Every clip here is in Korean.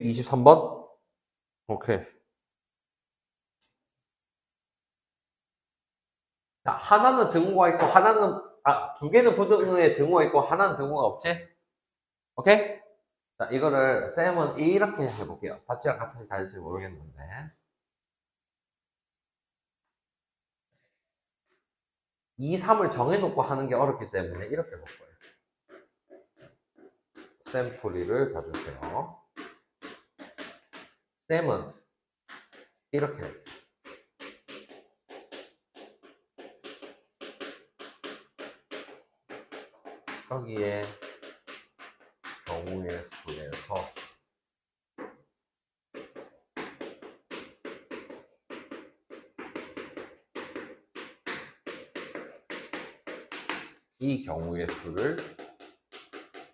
23번? 오케이. 자, 하나는 등호가 있고, 두 개는 부등호에 등호가 있고, 하나는 등호가 없지? 오케이? 자, 이거를 쌤은 이렇게 해볼게요. 답지랑 같이 잘지 모르겠는데. 2, 3을 정해놓고 하는 게 어렵기 때문에 이렇게 볼 거예요. 쌤 소리를 봐주세요. 쌤은 이렇게 해요. 여기에 경우의 수에서 이 경우의 수를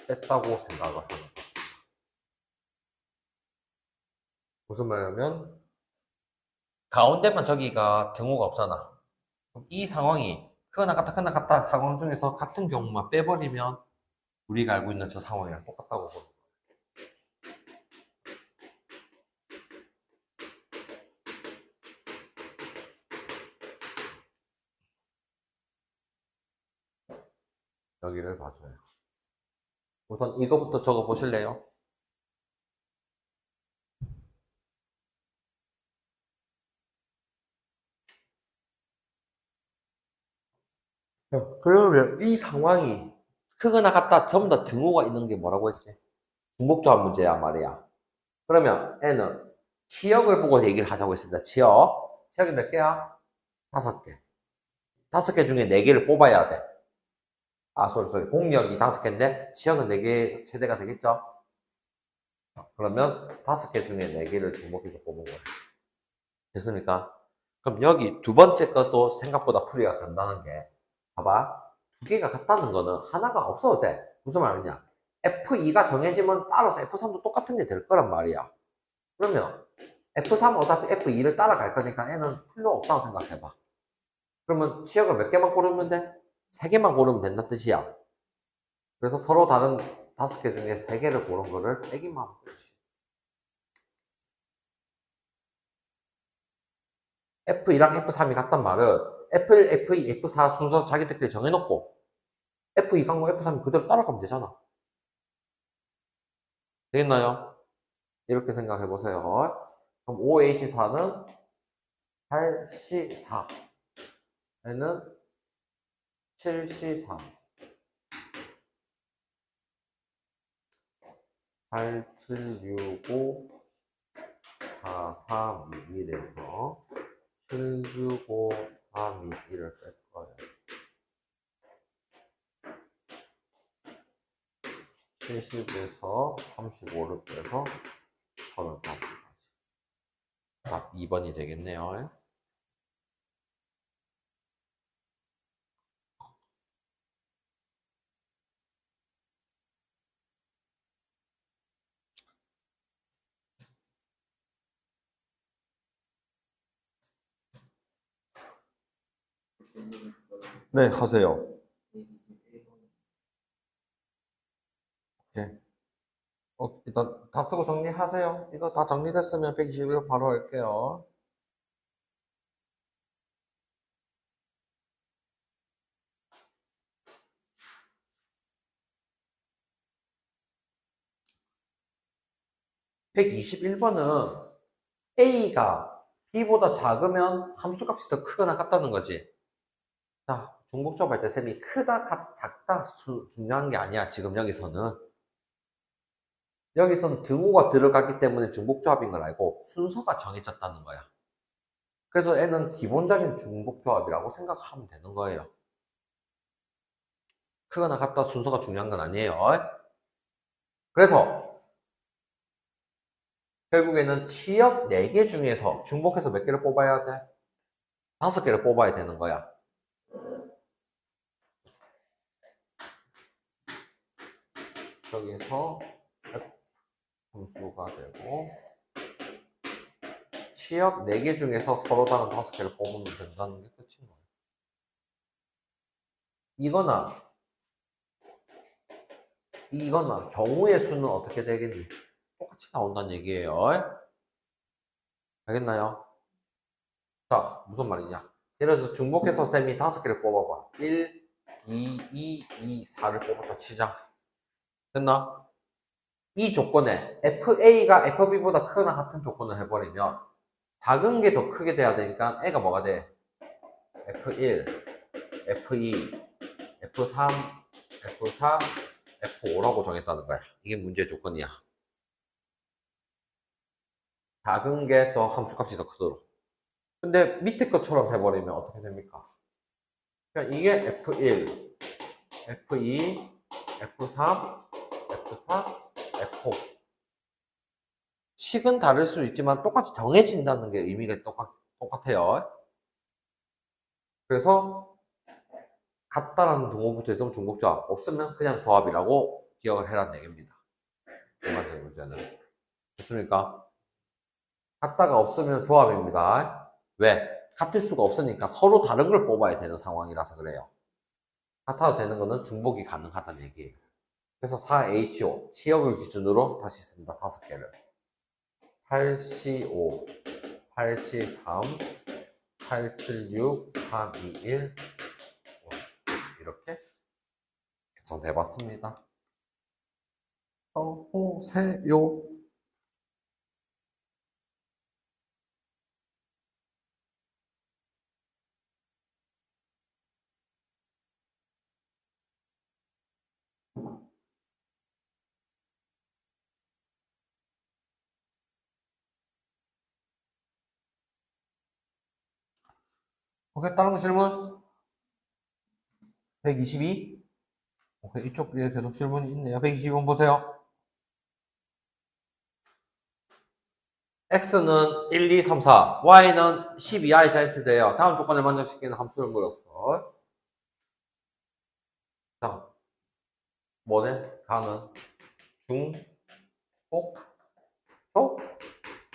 뺐다고 생각을 하는 거예요. 무슨 말이냐면 가운데만 저기가 등호가 없잖아. 그럼 이 상황이 크거나 같다 상황 중에서 같은 경우만 빼버리면 우리가 알고 있는 저 상황이랑 똑같다고 보는 거예요. 여기를 봐줘요. 우선 이거부터 적어 보실래요? 그러면 이 상황이 크거나 같다 전부 다 등호가 있는 게 뭐라고 했지? 중복조합 문제야 말이야. 그러면 N은 치역을 보고 얘기를 하자고 했습니다. 치역. 치역이 몇 개야? 5개. 5개 중에 4개를 뽑아야 돼. 소리. 공역이 5개인데 치역은 4개 최대가 되겠죠? 그러면 5개 중에 4개를 주목해서 뽑은 거예요. 됐습니까? 그럼 여기 두 번째 것도 생각보다 풀이가 간다는 게, 봐봐. 2개가 같다는 거는 하나가 없어도 돼. 무슨 말이냐? F2가 정해지면 따라서 F3도 똑같은 게 될 거란 말이야. 그러면 F3은 어차피 F2를 따라갈 거니까 얘는 필요 없다고 생각해봐. 그러면 치역을 몇 개만 고르면 돼? 3개만 고르면 된다는 뜻이야. 그래서 서로 다른 5개 중에 3개를 고른 거를 빼기만 하면 되지. F2랑 F3이 같단 말은 F1, F2, F4 순서 자기들끼리 정해놓고 F2 강과 F3이 그대로 따라가면 되잖아. 되겠나요? 이렇게 생각해 보세요. 그럼 OH4는 8C4, 얘는 7C3, 8, 7, 6, 5, 4, 3, 2, 1에서 7, 6, 5, 3, 2, 1을 뺄 거예요. 70에서 35를 빼서 35까지. 답 2번이 되겠네요. 네, 하세요. 네. 일단 다 쓰고 정리하세요. 이거 다 정리됐으면 121 바로 할게요. (121번은) A가 B보다 작으면 함수값이 더 크거나 같다는 거지. 자, 중복조합 할 때 셈이 크다, 작다 중요한 게 아니야. 지금 여기서는 등호가 들어갔기 때문에 중복조합인 걸 알고 순서가 정해졌다는 거야. 그래서 N은 기본적인 중복조합이라고 생각하면 되는 거예요. 크거나 같다 순서가 중요한 건 아니에요. 그래서 결국에는 치역 4개 중에서 중복해서 몇 개를 뽑아야 돼? 5개를 뽑아야 되는 거야. 여기서 F 함수가 되고, 치역 4개 중에서 서로 다른 5개를 뽑으면 된다는 게 끝인 거야. 이거나 경우의 수는 어떻게 되겠니? 똑같이 나온다는 얘기예요. 알겠나요? 자, 무슨 말이냐? 예를 들어서 중복해서 쌤이 5개를 뽑아봐. 1, 2, 2, 4를 뽑았다 치자. 됐나? 이 조건에 FA가 FB보다 크거나 같은 조건을 해버리면 작은 게 더 크게 돼야 되니까 애가 뭐가 돼? F1, F2, F3, F4, F5라고 정했다는 거야. 이게 문제의 조건이야. 작은 게 더 함수값이 더 크도록. 근데 밑에 것처럼 해버리면 어떻게 됩니까? 그러니까 이게 F1, F2, F3, F4, F5. 식은 다를 수 있지만 똑같이 정해진다는 게 의미가 똑같아요. 그래서 같다라는 동호부터 있으면 중복조합, 없으면 그냥 조합이라고 기억을 해라는 얘기입니다. 두 번째 문제는. 됐습니까? 같다가 없으면 조합입니다. 왜? 같을 수가 없으니까 서로 다른 걸 뽑아야 되는 상황이라서 그래요. 같아도 되는 거는 중복이 가능하다는 얘기예요. 그래서 4HO, 치역을 기준으로 다시 씁니다. 5개를. 8CO, 8C3, 876, 321, 이렇게 개선해봤습니다. 써보세요. 오케이, 다른 거 질문? 122? 오케이, 이쪽에 계속 질문이 있네요. 122번 보세요. x는 1, 2, 3, 4, y는 12i 자이트 돼요. 다음 조건을 만족시키는 함수를 물었어. 자, 뭐네? 가는 중, 복, 조,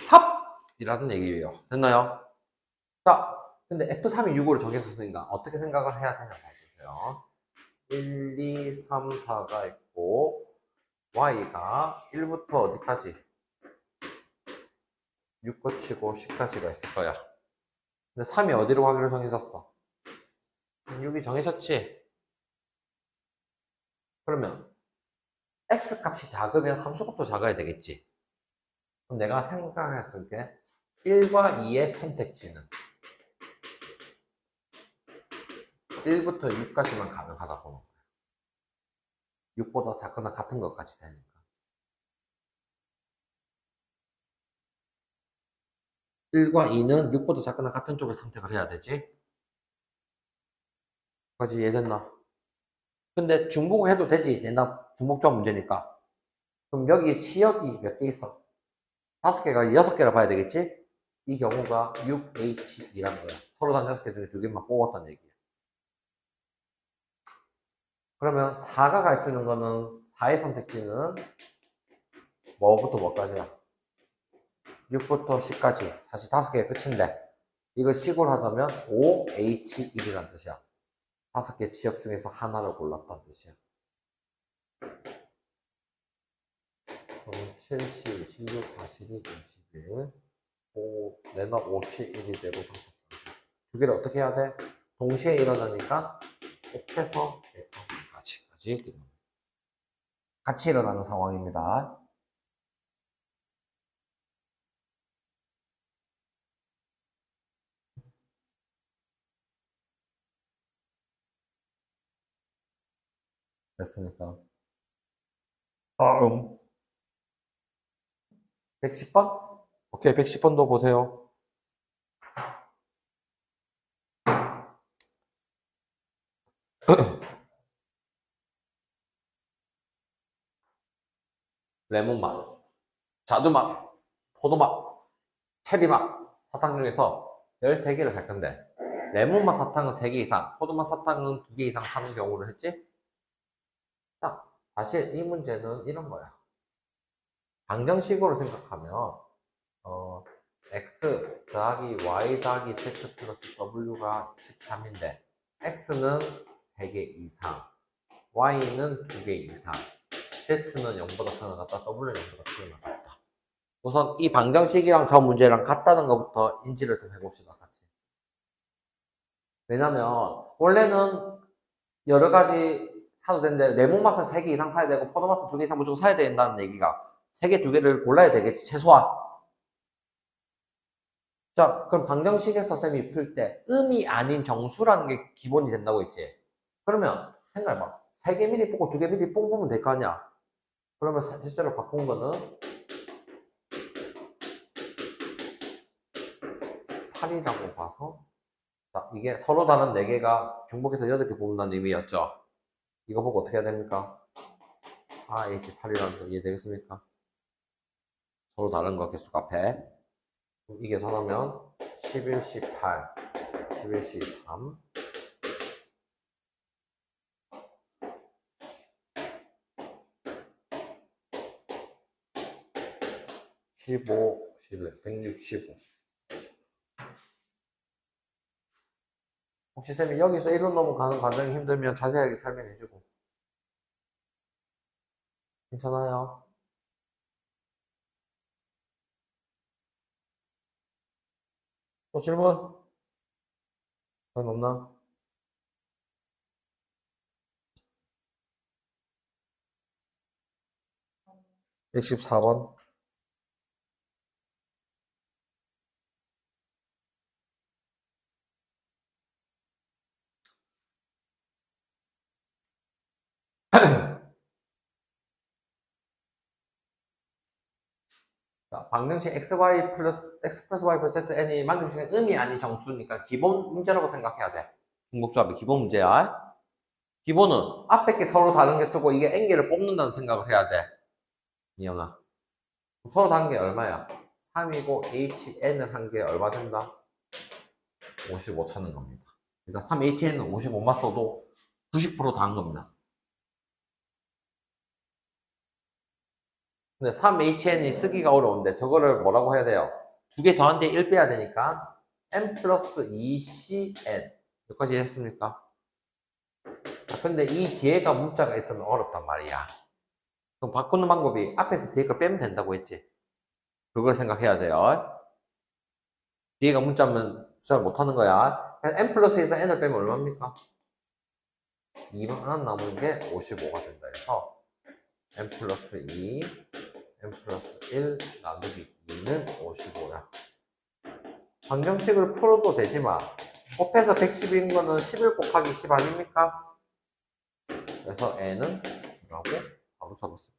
합이라는 얘기예요. 됐나요? 자, 근데 F3이 6으로 정했었으니까 어떻게 생각을 해야 되냐 봐주세요. 1, 2, 3, 4가 있고 y가 1부터 어디까지? 6 거치고 10까지가 있을 거야. 근데 3이 어디로 가기로 정해졌어? 6이 정해졌지? 그러면 x 값이 작으면 함수값도 작아야 되겠지? 그럼 내가 생각했을 때 1과 2의 선택지는 1부터 6까지만 가능하다고 보는 거야. 6보다 작거나 같은 것까지 되니까. 1과 2는 6보다 작거나 같은 쪽을 선택을 해야 되지? 까지 이해됐나? 근데 중복을 해도 되지? 옛날 중복조합 문제니까. 그럼 여기 치역이 몇 개 있어? 5개가 6개라 봐야 되겠지? 이 경우가 6H이라는 거야. 서로 단 6개 중에 2개만 뽑았다는 얘기야. 그러면 4가 갈 수 있는 거는 4의 선택지는 뭐부터 뭐까지야? 6부터 10까지. 사실 5개가 끝인데 이걸 식으로 하자면 5H1이라는 뜻이야. 5개 지역 중에서 하나를 골랐다는 뜻이야. 그러면 70, 16, 42, 21, 5, 내나 51이 되고 5두 개를 어떻게 해야 돼? 동시에 일어나니까 곱해서 5까지 같이 일어나는 상황입니다. 됐습니까? 다음 110번? 오케이, 110번도 보세요. 레몬맛, 자두맛, 포도맛, 체리맛, 사탕 중에서 13개를 살 건데 레몬맛 사탕은 3개 이상, 포도맛 사탕은 2개 이상 사는 경우를 했지? 딱, 사실 이 문제는 이런 거야. 방정식으로 생각하면 x 더하기 y 더하기 z 플러스 w가 13인데 x는 3개 이상, y는 2개 이상, z는 0보다 크거나 같다, w는 0보다 크거나 같다. 우선 이 방정식이랑 저 문제랑 같다는 것부터 인지를 좀 해봅시다, 같이. 왜냐면, 원래는 여러 가지 사도 되는데, 레몬맛을 3개 이상 사야 되고, 포도맛을 2개 이상 무조건 사야 된다는 얘기가, 3개, 2개를 골라야 되겠지, 최소한. 자, 그럼 방정식에서 쌤이 풀 때, 음이 아닌 정수라는 게 기본이 된다고 했지. 그러면, 생각해봐. 3개 미리 뽑고 2개 미리 뽑으면 될 거 아니야? 그러면 실제로 바꾼 거는 8이라고 봐서, 자, 이게 서로 다른 4개가 중복해서 8개 뽑는다는 의미였죠. 이거 보고 어떻게 해야 됩니까? 4H8이라는 거 이해되겠습니까? 서로 다른 거 개수 앞에. 이게 계산하면 11C8, 11C3, 15, 11, 165. 혹시 쌤이 여기서 1로 넘어가는 과정이 힘들면 자세하게 설명해주고. 괜찮아요? 또 질문? 그건 없나? 114번. 자, 방정식 xy 플러스 x 플러스 y 플러스 zn이 만족식의 음이 아닌 정수니까 기본 문제라고 생각해야 돼. 중복조합의 기본 문제야. 기본은 앞에 게 서로 다른 게 쓰고 이게 n개를 뽑는다는 생각을 해야 돼. 이영아. 서로 다른 게 얼마야? 3이고 hn은 한 개 얼마 된다? 55 찾는 겁니다. 그러니까 3HN은 55만 써도 90% 다 한 겁니다. 근데 3HN이 쓰기가 어려운데 저거를 뭐라고 해야 돼요? 2개 더한데 1 빼야 되니까 n 플러스 2cn 여기까지 했습니까? 근데 이 뒤에가 문자가 있으면 어렵단 말이야. 그럼 바꾸는 방법이 앞에서 뒤에 거 빼면 된다고 했지. 그걸 생각해야 돼요. 뒤에가 문자면 숫자를 못하는 거야. n 플러스에서 n을 빼면 얼마입니까? 2만 하나 남은 게 55가 된다 해서 n 플러스 2, n 플러스 1 나누기 2는 55야. 방정식을 풀어도 되지만 곱해서 110인 거는 11 곱하기 10 아닙니까? 그래서 n은 라고 바로 적었습니다.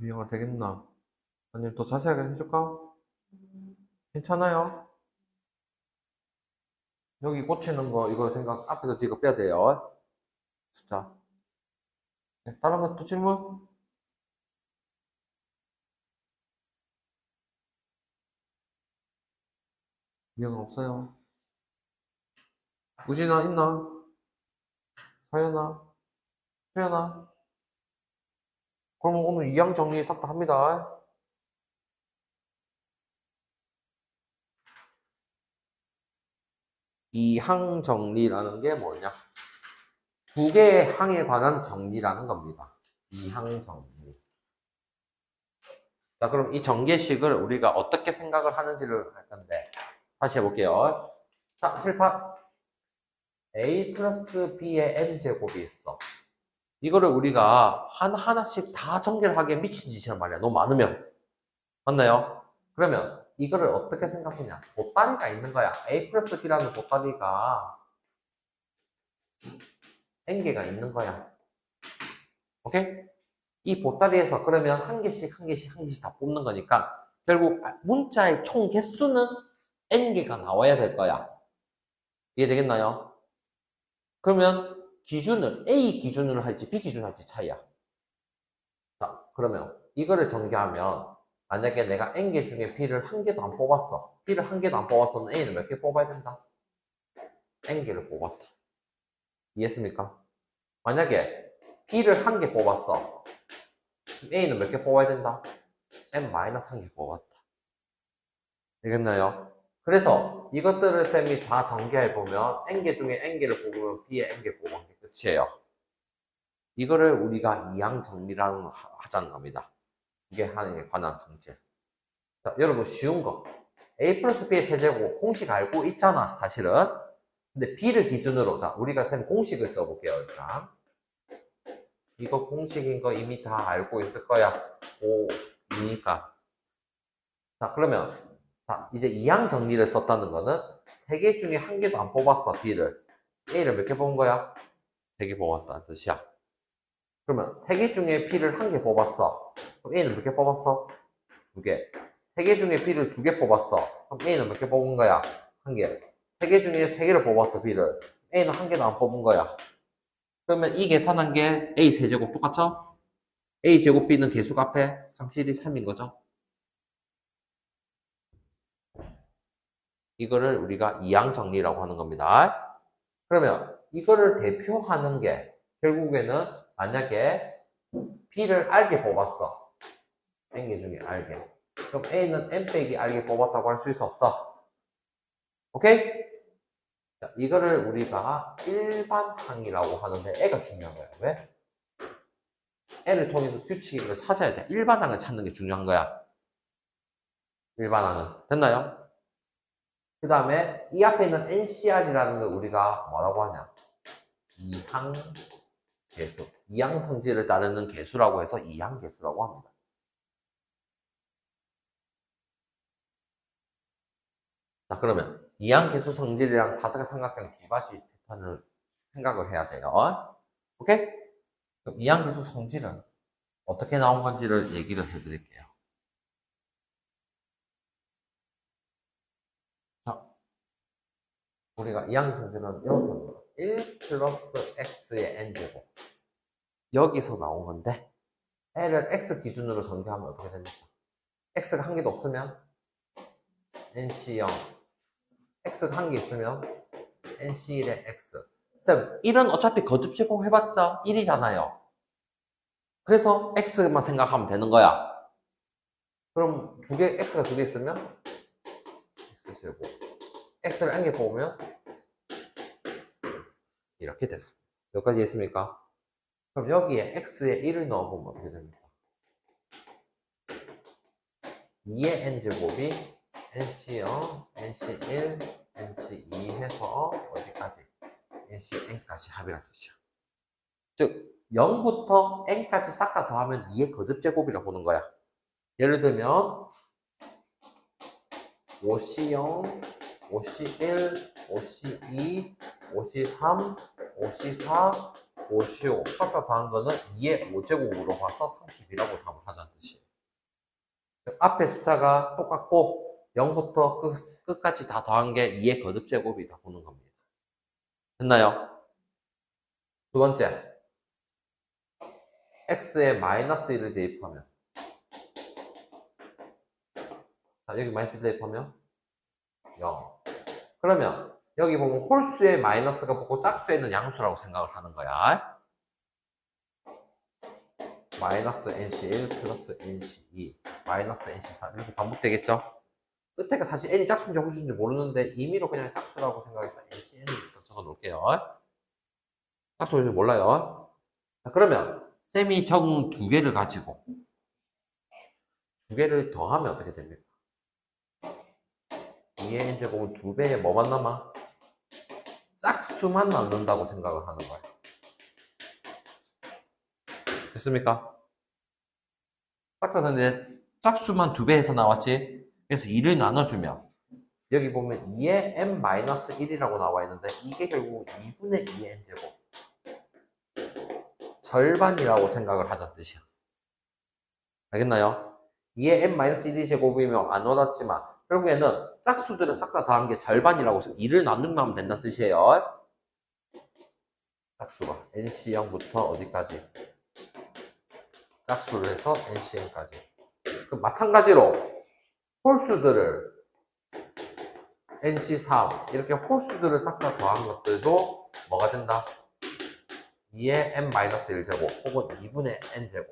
이해가 되겠나? 아니면 더 자세하게 해줄까? 괜찮아요? 여기 고치는 거 이거 생각 앞에서 뒤가 빼야 돼요. 숫자. 네, 다른 거 또 질문? 이해가 없어요. 우진아 있나? 서연아? 수연아? 그럼 오늘 2항 정리 싹 다 합니다. 이 항 정리라는 게 뭐냐? 2개의 항에 관한 정리라는 겁니다. 이 항 정리. 자, 그럼 이 전개식을 우리가 어떻게 생각을 하는지를 할 건데, 다시 해볼게요. 자, 실판. A 플러스 B의 N제곱이 있어. 이거를 우리가 하나씩 다 전개를 하기에 미친 짓이란 말이야. 너무 많으면. 맞나요? 그러면 이거를 어떻게 생각하냐? 보따리가 있는 거야. A 플러스 B라는 보따리가 N개가 있는 거야. 오케이? 이 보따리에서 그러면 한 개씩 한 개씩 한 개씩 다 뽑는 거니까 결국 문자의 총 개수는 N개가 나와야 될 거야. 이해되겠나요? 그러면 기준을 A 기준으로 할지 B 기준으로 할지 차이야. 자, 그러면 이거를 전개하면 만약에 내가 n개 중에 b를 한 개도 안 뽑았어. b를 한 개도 안 뽑았으면 a는 몇 개 뽑아야 된다? n개를 뽑았다. 이해했습니까? 만약에 b를 한 개 뽑았어. a는 몇 개 뽑아야 된다? n-1개 뽑았다. 되겠나요? 그래서 이것들을 쌤이 다 전개해보면 n개 중에 n개를 뽑으면 b에 n개 뽑은 게 끝이에요. 이거를 우리가 이항 정리라고 하자는 겁니다. 이게 하나에 관한 성질. 자, 여러분 쉬운 거. a 플러스 b의 세제곱 공식 알고 있잖아, 사실은. 근데 b를 기준으로, 자, 우리가 쌤 공식을 써볼게요, 일단. 이거 공식인 거 이미 다 알고 있을 거야. 5, 2니까. 자, 그러면, 자, 이제 이항 정리를 썼다는 거는 3개 중에 한 개도 안 뽑았어, b를. a를 몇 개 뽑은 거야? 3개 뽑았다는 뜻이야. 그러면 3개 중에 b를 한 개 뽑았어. 그럼 a는 몇 개 뽑았어? 2개. 3개 중에 b를 2개 뽑았어. 그럼 a는 몇 개 뽑은 거야? 1개. 3개 중에 3개를 뽑았어, b를. a는 한 개도 안 뽑은 거야. 그러면 이 계산한 게 a 세제곱 똑같죠? a 제곱 b는 계수가 앞에 3실이 3인 거죠. 이거를 우리가 이항 정리라고 하는 겁니다. 그러면 이거를 대표하는 게 결국에는 만약에 b를 알게 뽑았어. n개 중에 알게. 그럼 a는 n 빼기 알게 뽑았다고 할 수 있어, 없어? 오케이? 자, 이거를 우리가 일반항이라고 하는데 애가 중요한 거야. 왜? 애를 통해서 규칙을 찾아야 돼. 일반항을 찾는 게 중요한 거야. 일반항은. 됐나요? 그 다음에 이 앞에 있는 NCR이라는 걸 우리가 뭐라고 하냐? 이항계수. 이항성질을 따르는 계수라고 해서 이항계수라고 합니다. 자, 그러면 이항계수 성질이랑 다사각삼각형 두 가지 패턴을 생각을 해야 돼요. 오케이? 그럼 이항계수 성질은 어떻게 나온 건지를 얘기를 해드릴게요. 자, 우리가 이항계수 성질은 이런 겁니다. 1 플러스 x의 n제곱. 여기서 나온 건데, 애를 x 기준으로 전개하면 어떻게 됩니까? x가 한 개도 없으면 nc0, x가 한 개 있으면 nc1의 x. 쌤, 1은 어차피 거듭제곱 해봤자 1이잖아요. 그래서 x만 생각하면 되는 거야. 그럼 x가 두 개 있으면 x제곱. x를 n개 뽑으면 이렇게 됐습니다. 여기까지 했습니까? 그럼 여기에 x에 1을 넣어보면 어떻게 됩니까? 2의 n제곱이 nc0, nc1, nc2 해서 어디까지? ncn까지 합이라는 뜻이야. 즉 0부터 n까지 싹 다 더하면 2의 거듭제곱이라고 보는 거야. 예를 들면 5c0, 5c1, 5c2, 5c3, 5c4, 5c5 싹 다 더한 거는 2의 5제곱으로 봐서 30이라고 답을 하자는 뜻이에요. 앞에 숫자가 똑같고 0부터 끝까지 다 더한 게 2의 거듭제곱이다 보는 겁니다. 됐나요? 두 번째, x에 마이너스 1을 대입하면, 자, 여기 마이너스 1 대입하면 0. 그러면 여기 보면 홀수에 마이너스가 붙고 짝수에 있는 양수라고 생각을 하는 거야. 마이너스 nc1 플러스 nc2 마이너스 nc3 이렇게 반복되겠죠? 끝에가 사실 n이 짝수인지 홀수인지 모르는데 임의로 그냥 짝수라고 생각해서 ncn부터 적어 놓을게요. 짝수 홀수인지 몰라요. 자, 그러면 쌤이 적은 두 개를 가지고 두 개를 더하면 어떻게 됩니까? 2의 n제곱은 두 배에 뭐만 남아? 짝수만 남는다고 생각을 하는 거예요. 됐습니까? 딱 봤는데 짝수만 두 배에서 나왔지? 그래서 2를 나눠주면 여기 보면 2의 n-1이라고 나와 있는데 이게 결국 2분의 2의 n제곱 절반이라고 생각을 하자는 뜻이야. 알겠나요? 2의 n-1이 제곱이면 안 와닿지만 결국에는 짝수들을 싹 다 더한 게 절반이라고 해서 2를 나누면 하면 된다는 뜻이에요. 짝수가 nc0부터 어디까지? 짝수를 해서 ncn까지. 그 마찬가지로 홀수들을 NC3 이렇게 홀수들을 싹 다 더한 것들도 뭐가 된다? 2의 n-1제곱 혹은 2분의 n제곱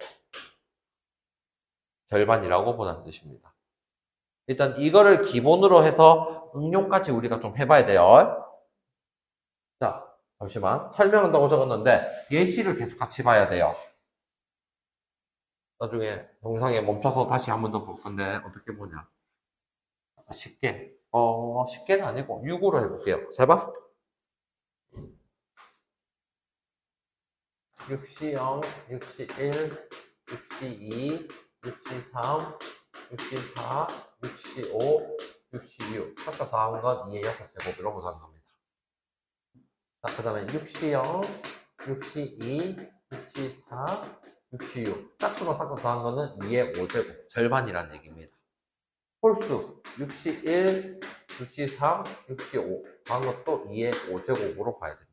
절반이라고 보는 뜻입니다. 일단 이거를 기본으로 해서 응용까지 우리가 좀 해봐야 돼요. 자, 잠시만 설명한다고 적었는데 예시를 계속 같이 봐야 돼요. 나중에 영상에 멈춰서 다시 한 번 더 볼 건데 어떻게 보냐. 쉽게 쉽게는 아니고 6으로 해볼게요. 잘 봐. 6C0, 6C1, 6C2, 6C3, 6C4, 6C5, 6C6 아까 다 한 건 2의 6제곱으로 구성한 겁니다. 자, 그 다음에 6C0, 6C2, 6C4, 6C6 짝수로 싹다 더한 거는 2의 5제곱 절반이라는 얘기입니다. 홀수 6C1, 6C3, 6C5 더한 것도 2의 5제곱으로 봐야 됩니다.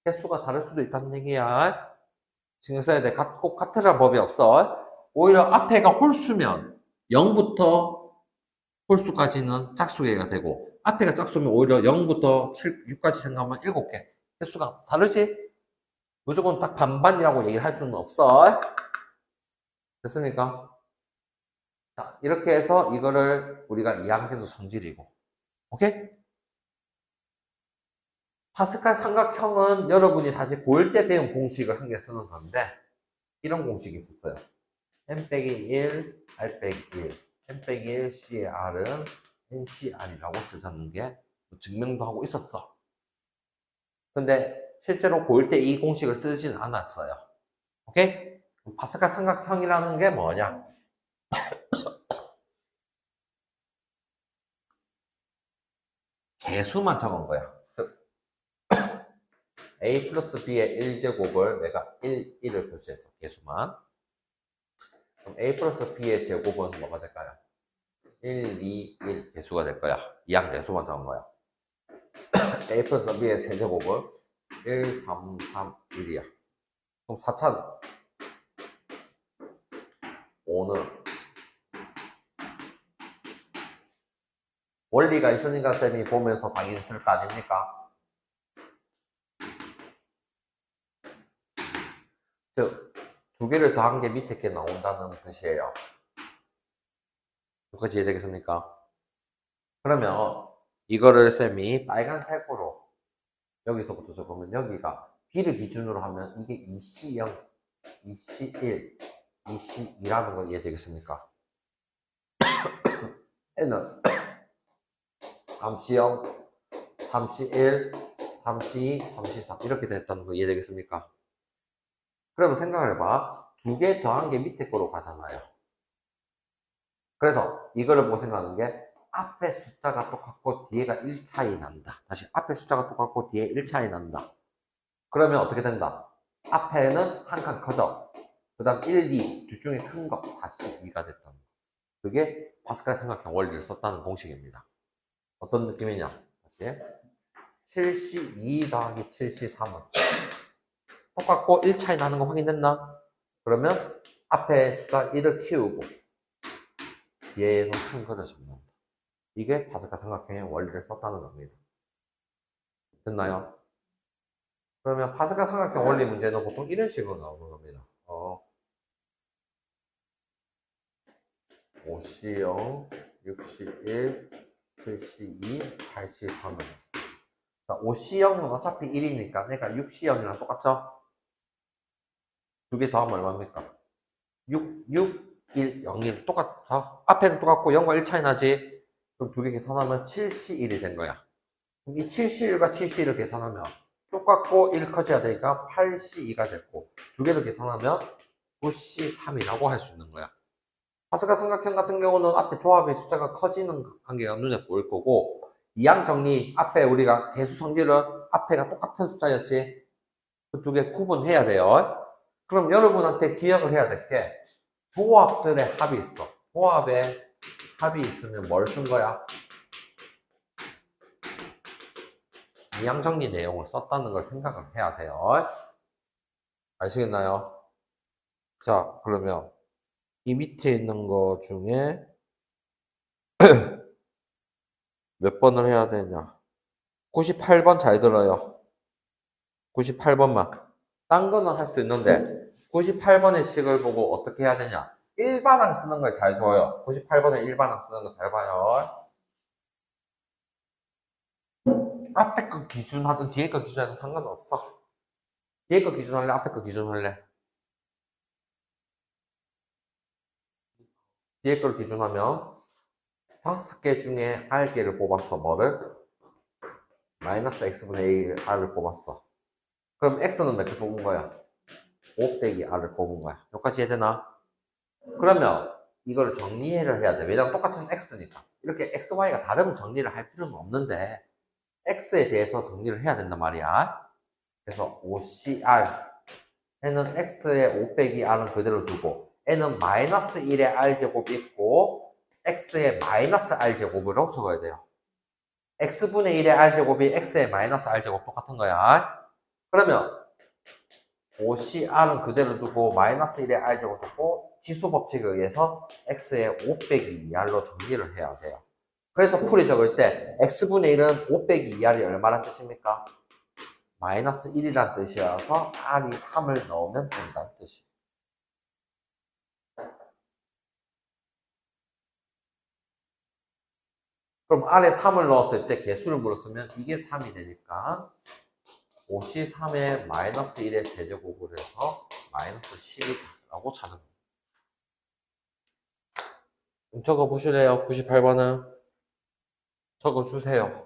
횟수가 다를 수도 있다는 얘기야. 신경 써야 돼. 꼭 같으라는 법이 없어. 오히려 앞에가 홀수면 0부터 홀수까지는 짝수개가 되고 앞에가 짝수면 오히려 0부터 6까지 생각하면 7개. 횟수가 다르지? 무조건 딱 반반이라고 얘기할 수는 없어. 됐습니까? 자, 이렇게 해서 이거를 우리가 이항계수 성질이고. 오케이? 파스칼 삼각형은 여러분이 다시 고1 때 배운 공식을 한 개 쓰는 건데 이런 공식이 있었어요. n-1, r-1 n-1 c의 r은 ncr이라고 쓰자는 게 증명도 하고 있었어. 근데 실제로 고1 때 이 공식을 쓰진 않았어요. 오케이? 파스칼 삼각형이라는 게 뭐냐? 개수만 적은 거야. a 플러스 b의 1제곱을 내가 1을 표시했어. 개수만. 그럼 a 플러스 b의 제곱은 뭐가 될까요? 1, 2, 1 개수가 될 거야. 이항 개수만 적은 거야. a 플러스 b의 세제곱을 1, 3, 3, 1이야. 그럼 4차는 5는 원리가 있으니까 쌤이 보면서 당연히 쓸 거 아닙니까? 즉, 두 개를 더한 게 밑에 게 나온다는 뜻이에요. 여기까지 이해되겠습니까? 그러면 이거를 쌤이 빨간색으로 여기서부터 적으면 여기가 B를 기준으로 하면 이게 2C0, 2C1, 2C2라는 거 이해되겠습니까? N은 3C0, 3C1, 3C2, 3C3 이렇게 됐다는 거 이해되겠습니까? 그러면 생각을 해봐. 두 개 더한 게 밑에 거로 가잖아요. 그래서 이거를 보고 생각하는 게 앞에 숫자가 똑같고 뒤에가 1 차이 난다. 다시 앞에 숫자가 똑같고 뒤에 1 차이 난다. 그러면 어떻게 된다? 앞에는 한 칸 커져. 그 다음 1, 2, 둘 중에 큰 거 42가 됐다. 그게 파스칼 삼각형 원리를 썼다는 공식입니다. 어떤 느낌이냐? 다시 7C2 더하기 7C3은 똑같고 1 차이 나는 거 확인됐나? 그러면 앞에 숫자 1을 키우고 뒤에는 큰 거를 접는다. 이게 파스칼 삼각형의 원리를 썼다는 겁니다. 됐나요? 그러면 파스칼 삼각형 원리 문제는 보통 이런 식으로 나오는 겁니다. 5C0, 6C1, 7C2, 8C3을 했어. 5C0은 어차피 1이니까 내가 6C0이랑 똑같죠? 두 개 더하면 얼마입니까? 6, 6, 1, 0, 1 똑같아. 앞에는 똑같고 0과 1 차이 나지? 그럼 두 개 계산하면 7C1이 된 거야. 그럼 이 7C1과 7C1을 계산하면 똑같고 1 커져야 되니까 8C2가 됐고 두 개를 계산하면 9C3이라고 할 수 있는 거야. 파스칼 삼각형 같은 경우는 앞에 조합의 숫자가 커지는 관계가 눈에 보일 거고 이항 정리 앞에 우리가 개수 성질은 앞에가 똑같은 숫자였지 그 두 개 구분해야 돼요. 그럼 여러분한테 기억을 해야 될 게 조합들의 합이 있어. 조합의 합이 있으면 뭘 쓴 거야? 이항 정리 내용을 썼다는 걸 생각을 해야 돼요. 아시겠나요? 자, 그러면 이 밑에 있는 거 중에 몇 번을 해야 되냐? 98번 잘 들어요. 98번만. 딴 거는 할 수 있는데 98번의 식을 보고 어떻게 해야 되냐? 일반항 쓰는 걸 잘 줘요. 98번에 일반항 쓰는 거 잘 봐요. 앞에 거 기준 하든 뒤에 거 기준 하든 상관없어. 뒤에 거 기준 할래? 앞에 거 기준 할래? 뒤에 걸 기준하면 5개 중에 R개를 뽑았어. 뭐를? 마이너스 X분의 A R을 뽑았어. 그럼 X는 몇 개 뽑은 거야? 5 빼기 R을 뽑은 거야. 여기까지 이해되나? 그러면 이걸 정리를 해야 돼. 왜냐면 똑같은 X니까. 이렇게 X, Y가 다르면 정리를 할 필요는 없는데 X에 대해서 정리를 해야 된단 말이야. 그래서 OCR N은 X의 5 빼기 R은 그대로 두고 N은 마이너스 1의 R제곱이 있고 X의 마이너스 R제곱으로 적어야 돼요. X분의 1의 R제곱이 X의 마이너스 R제곱 똑같은 거야. 그러면 OCR은 그대로 두고 마이너스 1의 R제곱 두고 지수 법칙에 의해서 X의 5 빼기 2R로 정리를 해야 돼요. 그래서 풀이 적을 때 X분의 1은 5 빼기 2R이 얼마란 뜻입니까? 마이너스 1이란 뜻이어서 R이 3을 넣으면 된다는 뜻이에요. 그럼 R에 3을 넣었을 때 개수를 물었으면 이게 3이 되니까 53에 마이너스 1의 제제곱을 해서 마이너스 10이라고 찾은 겁니다. 적어 보실래요? 98번은 적어 주세요.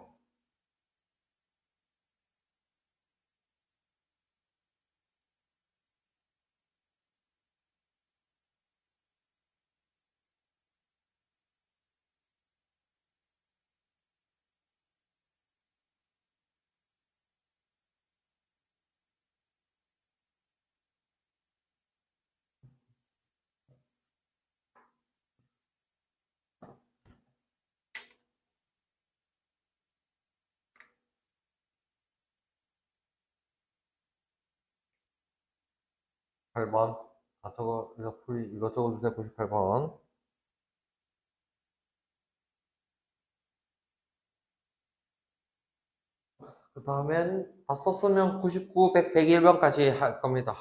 팔 번 저거, 이거 적어주세요. 98번. 그 다음엔 다 썼으면 99, 100, 101번까지 할 겁니다.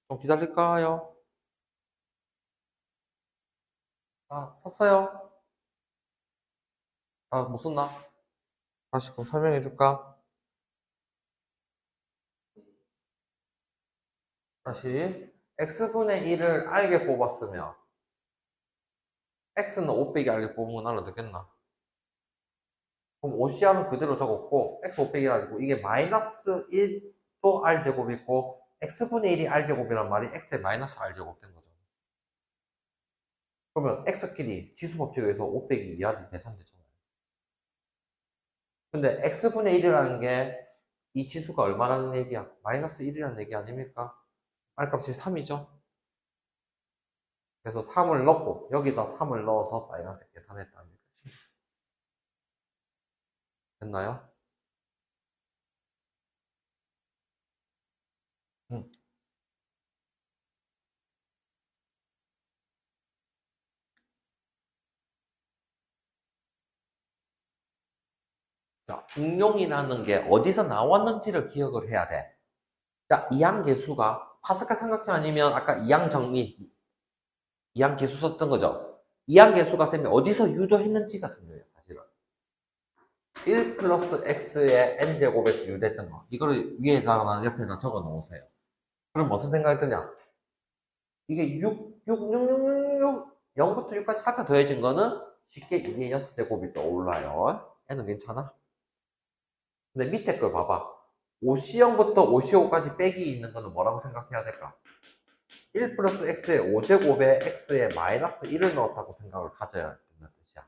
좀 기다릴까요? 썼어요? 못 썼나? 다시 그럼 설명해 줄까? 다시. x분의 1을 알게 뽑았으면 x는 5 빼기 알게 뽑은 건 알아듣겠나? 그럼 OCR은 그대로 적었고 x 5 빼기 알고 이게 마이너스 1도 r제곱이 있고 x분의 1이 r제곱이란 말이 x의 마이너스 r제곱 된 거죠. 그러면 x끼리 지수법칙에 의해서 5 빼기 2r이 계산되잖아요. 근데 x분의 1이라는 게 이 지수가 얼마라는 얘기야? 마이너스 1이라는 얘기 아닙니까? r값이 3이죠? 그래서 3을 넣고 여기다 3을 넣어서 마이너스 계산했다는 얘기죠. 됐나요? 음. 자, 중용이라는 게 어디서 나왔는지를 기억을 해야 돼. 자, 이항계수가 파스칼 삼각형 아니면 아까 이항정리, 이항계수 썼던 거죠. 이항계수가 쌤이 어디서 유도했는지가 중요해요, 사실은. 1 플러스 x의 n제곱에서 유도했던 거. 이거를 위에다가 옆에다 적어 놓으세요. 그럼 무슨 생각이 드냐? 이게 6, 6, 6, 6, 6, 0부터 6까지 싹 다 더해진 거는 쉽게 2의 6제곱이 떠올라요. n은 괜찮아? 근데 밑에 걸 봐봐. 5C0부터 5C5까지 빼기 있는 거는 뭐라고 생각해야 될까? 1 플러스 x의 5제곱에 x에 마이너스 1을 넣었다고 생각을 가져야 된다는 뜻이야.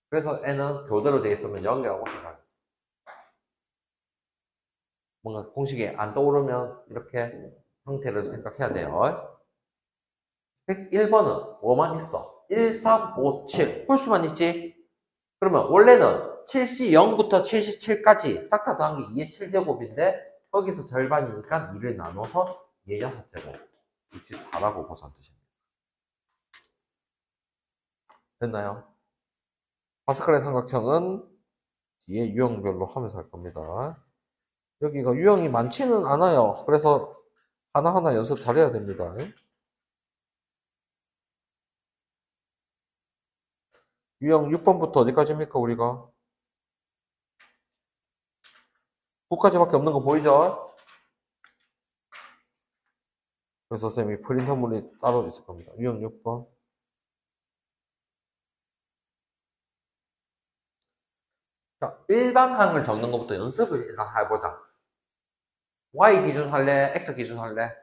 그래서 n은 교대로 되어 있으면 0이라고 생각해. 뭔가 공식이 안 떠오르면 이렇게 형태를 생각해야 돼요. 101번은 뭐만 있어? 1, 3, 5, 7. 홀수만 있지? 그러면 원래는 7C 0부터 7C 7까지 싹 다 더한 게 2의 7제곱인데 거기서 절반이니까 2를 나눠서 2의 6제곱 64라고 보선 뜻입니다. 됐나요? 파스칼의 삼각형은 뒤에 유형별로 하면서 할 겁니다. 여기가 유형이 많지는 않아요. 그래서 하나하나 연습 잘해야 됩니다. 유형 6번부터 어디까지입니까, 우리가? 9까지밖에 없는 거 보이죠? 그래서 쌤이 프린터물이 따로 있을 겁니다. 유형 6번. 자, 일반항을 적는 것부터 연습을 일단 해보자. Y 기준 할래? X 기준 할래?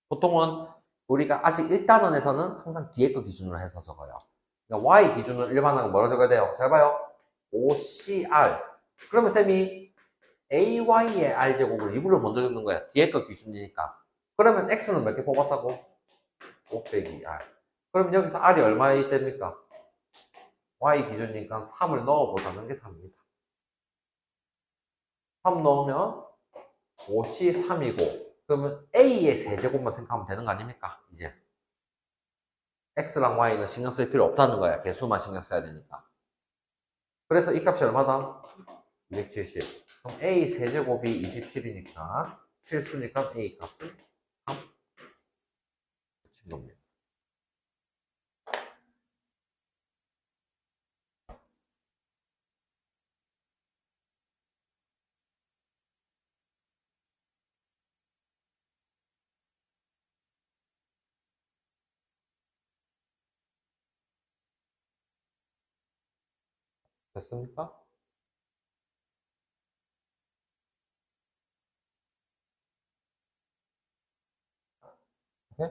보통은 우리가 아직 1단원에서는 항상 뒤에 거 기준으로 해서 적어요. 그러니까 Y 기준으로 일반항은 뭐라 적어야 돼요? 잘 봐요. OCR. 그러면 쌤이 AY의 R제곱을 2분로 먼저 적는 거야. 뒤에 거 기준이니까. 그러면 X는 몇 개 뽑았다고? 5 빼기 R. 그럼 여기서 R이 얼마나 됩니까? Y 기준이니까 3을 넣어보자는 게 답니다. 3 넣으면 5C3이고 그러면 A의 세제곱만 생각하면 되는 거 아닙니까? 이제 X랑 Y는 신경 쓸 필요 없다는 거야. 개수만 신경 써야 되니까. 그래서 이 값이 얼마다? 270. 그럼 A 세제곱이 27이니까 실수니까 A 값은 3 붙인 겁니다. 됐습니까? 네?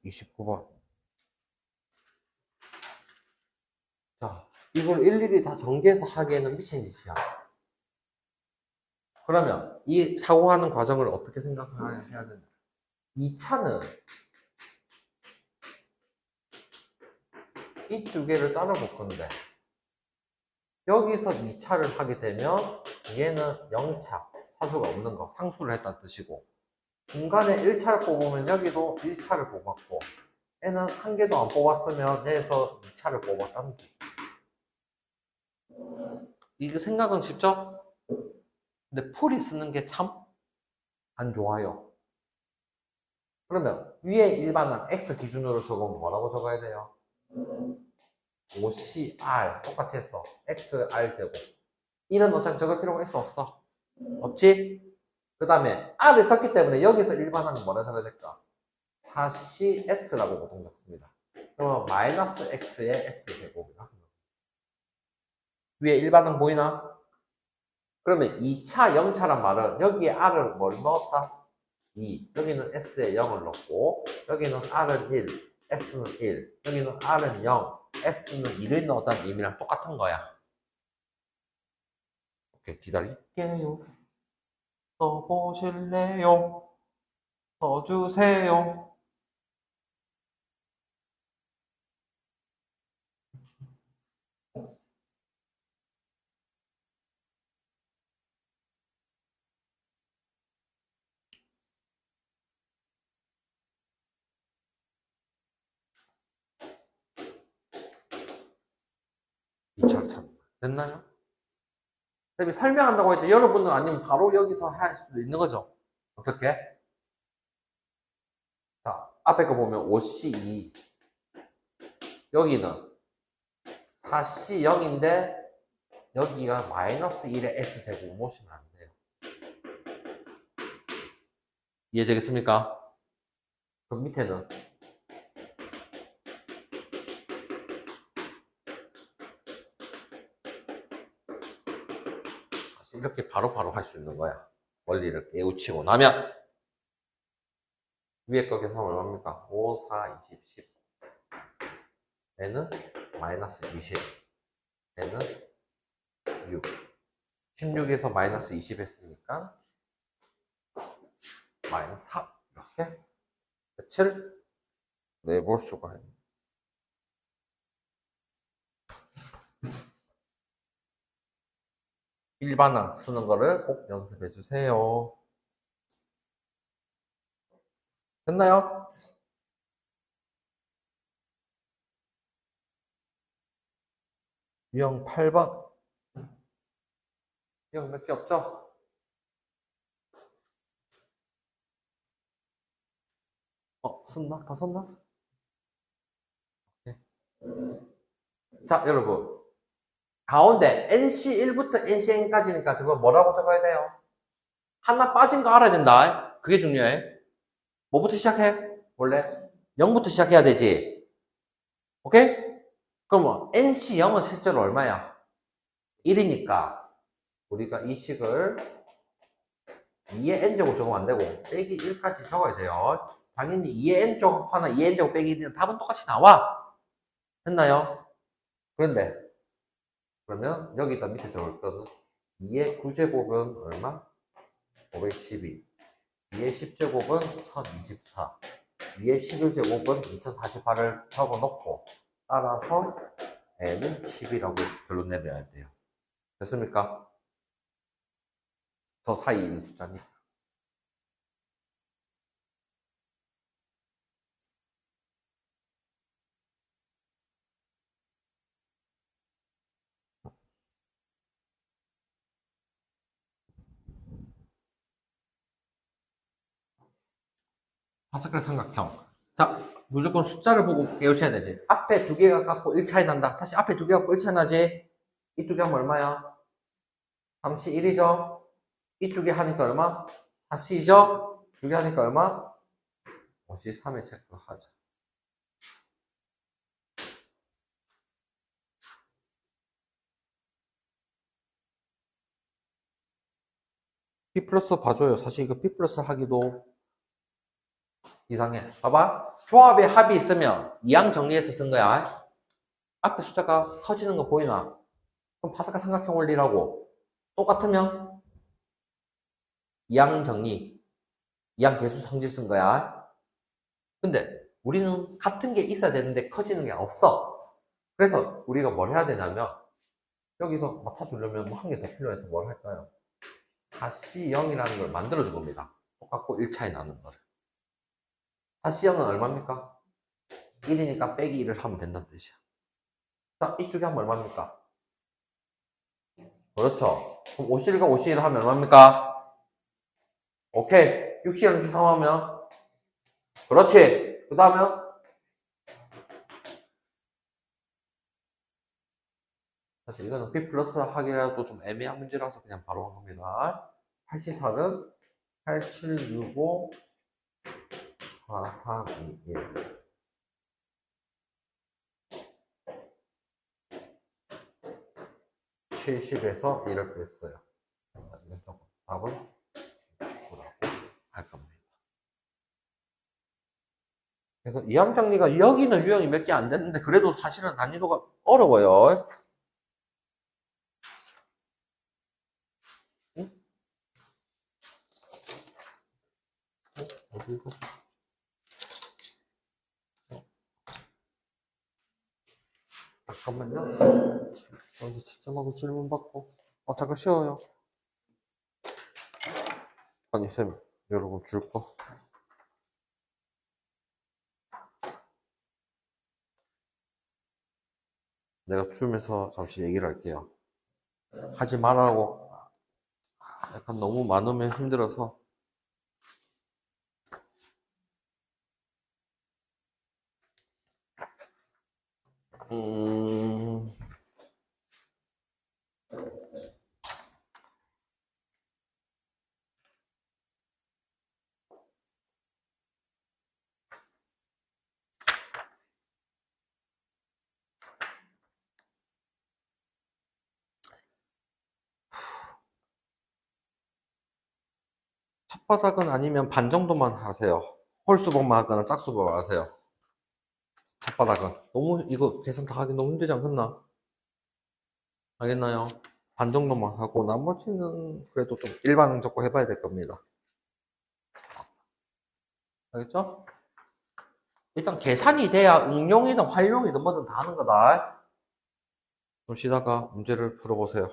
29번. 자, 이걸 일일이 다 전개해서 하기에는 미친 짓이야. 그러면 이 사고하는 과정을 어떻게 생각해야 되냐? 2차는 이 두 개를 따로 볼 건데 여기서 2차를 하게 되면 얘는 0차, 차수가 없는 거, 상수를 했다는 뜻이고 중간에 1차를 뽑으면 여기도 1차를 뽑았고 얘는 한 개도 안 뽑았으면 얘에서 2차를 뽑았다는 뜻이야. 이거 생각은 쉽죠? 근데 풀이 쓰는 게 참 안 좋아요. 그러면 위에 일반항 x 기준으로 적으면 뭐라고 적어야 돼요? 5CR 똑같이 했어. XR 제곱. 이런 어차피 적을 필요가 있어 없어? 없지? 그 다음에 R을 썼기 때문에 여기서 일반항은 뭐라 적어야 될까? 4CS라고 보통 적습니다. 그러면 마이너스 X의 S제곱이다. 위에 일반항 보이나? 그러면 2차, 0차란 말은 여기에 R을 뭘 넣었다? 2. 여기는 S에 0을 넣고 여기는 R은 1, S는 1. 여기는 R은 0, S는 2를 넣었다는 의미랑 똑같은 거야. 오케이, 기다릴게요. 써보실래요? 써주세요. 이 차를 참 됐나요? 쌤이 설명한다고 했지 여러분은 아니면 바로 여기서 할 수도 있는 거죠. 어떻게? 자, 앞에 거 보면 5C2 여기는 4C0인데 여기가 마이너스 1의 S제곱 모시면 안 돼요. 이해되겠습니까? 그럼 밑에는 이렇게 바로바로 할 수 있는 거야. 원리를 깨우치고 나면 위에 거 계산 얼마입니까? 5, 4, 20, 10 얘는 마이너스 20 얘는 6 16에서 마이너스 20 했으니까 마이너스 4 이렇게 끝을 내볼 수가 있는 일반항 쓰는 거를 꼭 연습해 주세요. 됐나요? 유형 8번. 유형 몇 개 없죠? 썼나? 다 썼나? 네. 자, 여러분. 가운데 NC1부터 NCN까지니까 저거 뭐라고 적어야 돼요? 하나 빠진 거 알아야 된다. 그게 중요해. 뭐부터 시작해? 원래 0부터 시작해야 되지. 오케이? 그럼 NC0은 실제로 얼마야? 1이니까 우리가 이 식을 2의 n제곱 적으면 안 되고 빼기 1까지 적어야 돼요. 당연히 2의 n제곱 하나 2의 n제곱 빼기 1은 답은 똑같이 나와. 됐나요? 그런데 그러면 여기다 밑에 적을 거는 2의 9제곱은 얼마? 512. 2의 10제곱은 1024. 2의 11제곱은 2048을 적어놓고 따라서 n은 10이라고 결론 내려야 돼요. 됐습니까? 저 사이에 있는 숫자니까. 파스칼 삼각형. 자, 무조건 숫자를 보고 깨우쳐야 되지. 앞에 두 개가 갖고 1 차이 난다. 다시 앞에 두 개 갖고 1 차이 나지. 이 두 개 하면 얼마야? 31이죠. 이 두 개 하니까 얼마? 40이죠. 두 개 하니까 얼마? 53에 체크하자. P 플러스 봐줘요. 사실 이거 P 플러스 하기도 이상해. 봐봐. 조합에 합이 있으면 이항 정리해서 쓴 거야. 앞에 숫자가 커지는 거 보이나? 그럼 파스칼 삼각형 원리라고. 똑같으면 이항 정리, 이항 개수 성질 쓴 거야. 근데 우리는 같은 게 있어야 되는데 커지는 게 없어. 그래서 우리가 뭘 해야 되냐면 여기서 맞춰주려면 뭐 한 개 더 필요해서 뭘 할까요? 다시 0이라는 걸 만들어준 겁니다. 똑같고 1 차이 나는 거를. 다시 0은 얼마입니까? 1이니까 빼기 1을 하면 된다는 뜻이야. 자, 이쪽에 하면 얼마입니까? 그렇죠. 그럼 51과 51을 하면 얼마입니까? 오케이. 60이랑 63 하면 그렇지. 그 다음에 사실 이거는 B 플러스 하기라도 좀 애매한 문제라서 그냥 바로 한 겁니다. 84는 8765 4321 70에서 1을 뺐어요. 그래서 답은 9라고 할 겁니다. 그래서 이항 정리가 여기는 유형이 몇 개 안 됐는데 그래도 사실은 난이도가 어려워요. 응? 어디고? 잠깐만요. 언제 채점하고 질문 받고. 잠깐 쉬어요. 아니, 쌤, 여러분 줄 거. 내가 주면서 잠시 얘기를 할게요. 하지 말라고. 약간 너무 많으면 힘들어서. 첫바닥은 아니면 반 정도만 하세요. 홀수법만 하거나 짝수법만 하세요. 첫바닥은. 너무, 이거 계산 다 하기 너무 힘들지 않겠나? 알겠나요? 반 정도만 하고, 나머지는 그래도 좀 일반 적고 해봐야 될 겁니다. 알겠죠? 일단 계산이 돼야 응용이든 활용이든 뭐든 다 하는 거다. 좀 쉬다가 문제를 풀어보세요.